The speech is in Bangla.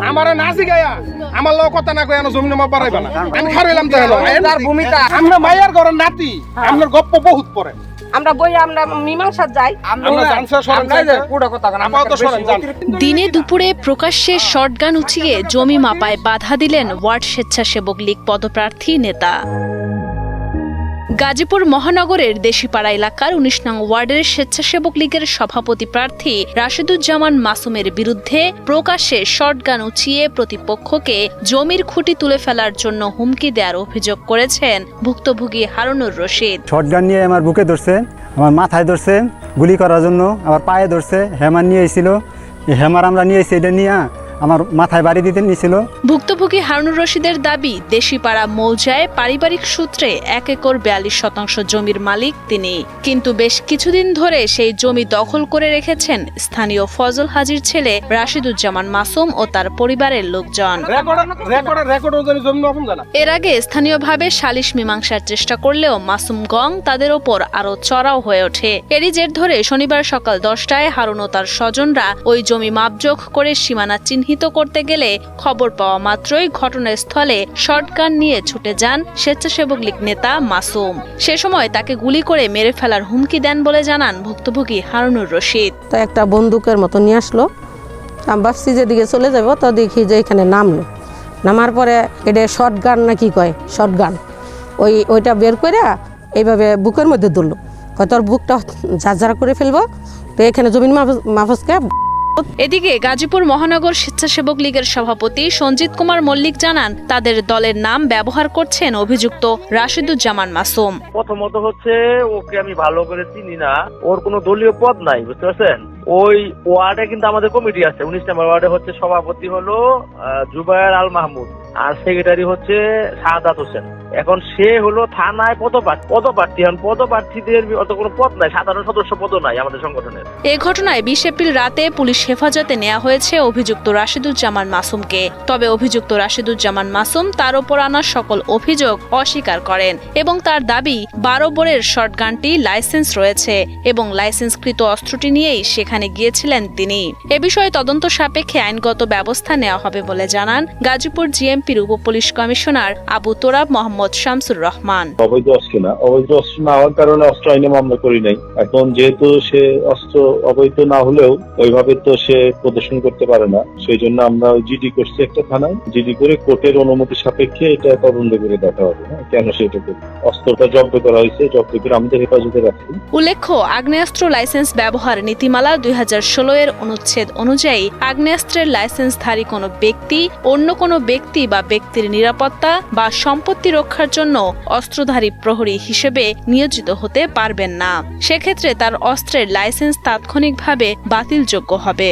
আমারে না জিগায়া আমার লোক কথা না কই জমি নামা পারাইবা না আমি খারাইলাম তো হলো তার ভূমিকা আমরা মাইয়ার ঘরের নাতি আপনার গপ্প বহুত পড়ে আমরা বই আমরা মীমাংসা যাই আমরা জানছে সরেন পুরো কথা না আপাতত সরেন জান দিনে দুপুরে প্রকাশ্যে শটগান উঠিয়ে জমি মাপায় বাধা দিলেন ওয়ার্ড স্বেচ্ছাসেবক লীগ পদপ্রার্থী নেতা। গাজীপুর মহানগরের দেশিপাড়া এলাকার ১৯ নং ওয়ার্ডের স্বেচ্ছাসেবক লীগের সভাপতি প্রার্থী রাশেদুজ্জামান মাসুমের বিরুদ্ধে প্রকাশ্যে শটগান উঁচিয়ে প্রতিপক্ষকে জমির খুঁটি তুলে ফেলার জন্য হুমকি দেওয়ার অভিযোগ করেছেন ভুক্তভোগী হারুনুর রশিদ। শটগান নিয়ে আমার বুকে ধরছে, আমার মাথায় ধরছে গুলি করার জন্য, আবার পায়ে ধরছে, হ্যামার নিয়ে এসেছিল, হ্যামার আমরা নিয়ে এসে এটা নিয়ে আমার মাথায় বাড়ি দিতে নিয়েছিল। ভুক্তভোগী হারুনুর রশিদের দাবি দেশিপাড়া মৌজায় পারিবারিক সূত্রে ১ একর ৪২ শতাংশ জমির মালিক তিনি, কিন্তু বেশ কিছুদিন ধরে সেই জমি দখল করে রেখেছেন স্থানীয় ফজল হাজির ছেলে রাশেদুজ্জামান মাসুম ও তার পরিবারের লোকজন। এর আগে স্থানীয়ভাবে সালিশ মীমাংসার চেষ্টা করলেও মাসুম গং তাদের ওপর আরো চড়াও হয়ে ওঠে। এরই জের ধরে শনিবার সকাল ১০টায় হারুন ও তার স্বজনরা ওই জমি মাপজোখ করে সীমানা চিহ্নিত করতে গেলে খবর পাওয়া মাত্রই ঘটনাস্থলে শটগান নিয়ে ছুটে যান স্বেচ্ছাসেবক লীগ নেতা মাসুম। সে সময় তাকে গুলি করে মেরে ফেলার হুমকি দেন বলে জানান ভুক্তভোগী হারুনুর রশিদ। তো একটা বন্দুকের মতো নিয়ে আসলো, আমি ভাবছি যেদিকে চলে যাব তো দেখি যে এখানে নামলো, নামার পরে এটা শটগান না কি কয় শটগান ওইটা বের করে এইভাবে বুকের মধ্যে ধরলো, হয়তো বুকটা ঝাঁঝরা করে ফেলবো, তো এখানে জমিন মাফসকে। এদিকে গাজীপুর মহানগর স্বেচ্ছাসেবক লীগের সভাপতি সঞ্জিত কুমার মল্লিক জানান তাদের দলের নাম ব্যবহার করছেন অভিযুক্ত রাশেদুজ্জামান মাসুম। প্রথমত হচ্ছে ওকে আমি ভালো করে চিনি না, ওর কোনো দলীয় পদ নাই, বুঝতে পারছেন। ওই ওয়ার্ডে কিন্তু আমাদের কমিটি আছে, ১৯ নম্বর ওয়ার্ডে হচ্ছে সভাপতি হলো জুবায়ের আল মাহমুদ আর সেক্রেটারি হচ্ছে সাদাত হোসেন। এখন সে হলো থানায় পদপ্রার্থী, পদপ্রার্থীদের অত কোনো পদ নাই, সাধারণ সদস্য পদ নাই আমাদের সংগঠনের। এই ঘটনায় ২০ এপ্রিল রাতে পুলিশ হেফাজতে নেওয়া হয়েছে অভিযুক্ত রাশেদুজ্জামান মাসুমকে। তবে অভিযুক্ত রাশেদুজ্জামান মাসুম তার উপর আনা সকল অভিযোগ অস্বীকার করেন এবং তার দাবি ১২ বোরের শটগানটি লাইসেন্স রয়েছে এবং লাইসেন্সকৃত অস্ত্রটি নিয়েই সেখানে গিয়েছিলেন তিনি। এ বিষয়ে তদন্ত সাপেক্ষে আইনগত ব্যবস্থা নেওয়া হবে বলে জানান গাজীপুর জিএমপির উপ পুলিশ কমিশনার আবু তোরাব মোহাম্মদ শামসুর রহমান। অবৈধ অস্ত্র না হওয়ার কারণে অস্ত্র আইনে মামলা করি নাই। এখন যেহেতু সে অস্ত্র অবৈধ না হলেও ওইভাবে তো সে প্রদর্শন করতে পারে না, সেই জন্য আমরা জিডি করছি একটা থানায়, জিডি করে কোর্টের অনুমতি সাপেক্ষে এটা তদন্ত করে দেখা হবে কেন সেটা করে অস্ত্রটা জব্দ করা হয়েছে, জব্দ করে আমাদের হেফাজতে রাখছি। উল্লেখ্য, আগ্নেয়াস্ত্র লাইসেন্স ব্যবহার নীতিমালা ২০১৬ এর অনুচ্ছেদ অনুযায়ী আগ্নেয়াস্ত্রের লাইসেন্সধারী কোনো ব্যক্তি অন্য কোনো ব্যক্তি বা ব্যক্তির নিরাপত্তা বা সম্পত্তি রক্ষার জন্য অস্ত্রধারী প্রহরী হিসেবে নিয়োজিত হতে পারবেন না। সেক্ষেত্রে তার অস্ত্রের লাইসেন্স তাৎক্ষণিকভাবে বাতিলযোগ্য হবে।